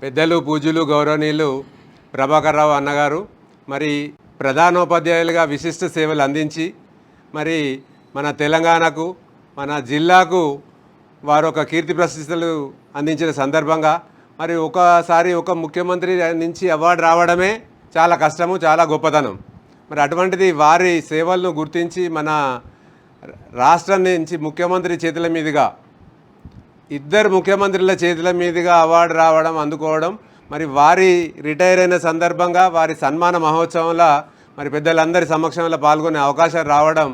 పెద్దలు పూజ్యులు గౌరవనీయులు ప్రభాకర్ రావు అన్నగారు మరి ప్రధానోపాధ్యాయులుగా విశిష్ట సేవలు అందించి మరి మన తెలంగాణకు మన జిల్లాకు వారు ఒక కీర్తి ప్రశస్తులు అందించిన సందర్భంగా మరి ఒకసారి ఒక ముఖ్యమంత్రి నుంచి అవార్డు రావడమే చాలా కష్టము, చాలా గొప్పతనం. మరి అటువంటిది వారి సేవలను గుర్తించి మన రాష్ట్రం నుంచి ముఖ్యమంత్రి చేతుల మీదుగా ఇద్దరు ముఖ్యమంత్రుల చేతుల మీదుగా అవార్డు రావడం, అందుకోవడం, మరి వారి రిటైర్ అయిన సందర్భంగా వారి సన్మాన మహోత్సవంలో మరి పెద్దలందరి సమక్షంలో పాల్గొనే అవకాశం రావడం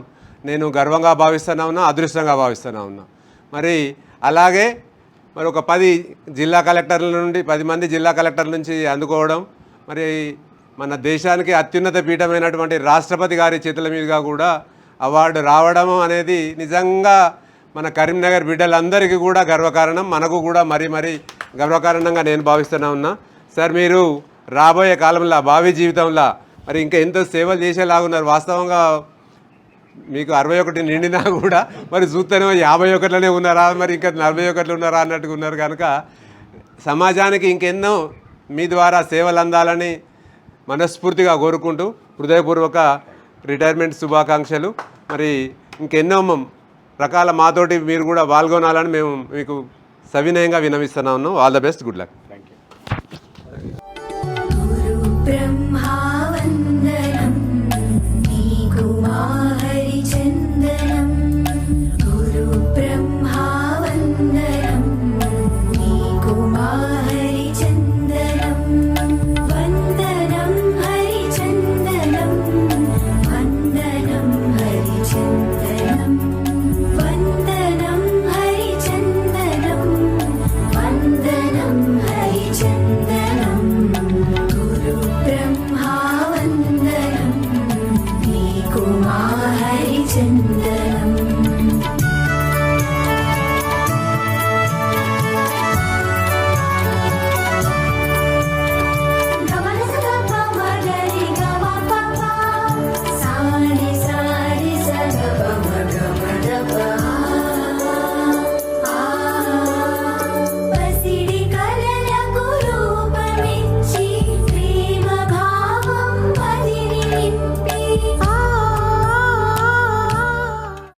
నేను గర్వంగా భావిస్తూనే ఉన్నా, అదృష్టంగా భావిస్తూనే ఉన్నా. మరి అలాగే మరి ఒక 10 జిల్లా కలెక్టర్ల నుండి 10 మంది జిల్లా కలెక్టర్ల నుంచి అందుకోవడం, మరి మన దేశానికి అత్యున్నత పీఠమైనటువంటి రాష్ట్రపతి గారి చేతుల మీదుగా కూడా అవార్డు రావడం అనేది నిజంగా మన కరీంనగర్ బిడ్డలందరికీ కూడా గర్వకారణం, మనకు కూడా మరీ గర్వకారణంగా నేను భావిస్తూనే ఉన్నా. సార్, మీరు రాబోయే కాలంలో భావి జీవితంలో మరి ఇంకా ఎంతో సేవలు చేసేలాగున్నారు. వాస్తవంగా మీకు 61 నిండినా కూడా మరి చూస్తేనే 51లోనే ఉన్నారా, మరి ఇంకా 41లో ఉన్నారా అన్నట్టుగా ఉన్నారు. కనుక సమాజానికి ఇంకెన్నో మీ ద్వారా సేవలు అందాలని మనస్ఫూర్తిగా కోరుకుంటూ హృదయపూర్వక రిటైర్మెంట్ శుభాకాంక్షలు. మరి ఇంకెన్నో రకాల మాతోటి మీరు కూడా పాల్గొనాలని మేము మీకు సవినయంగా విన్నవిస్తున్నాము. All the best, good luck. Thank Chindana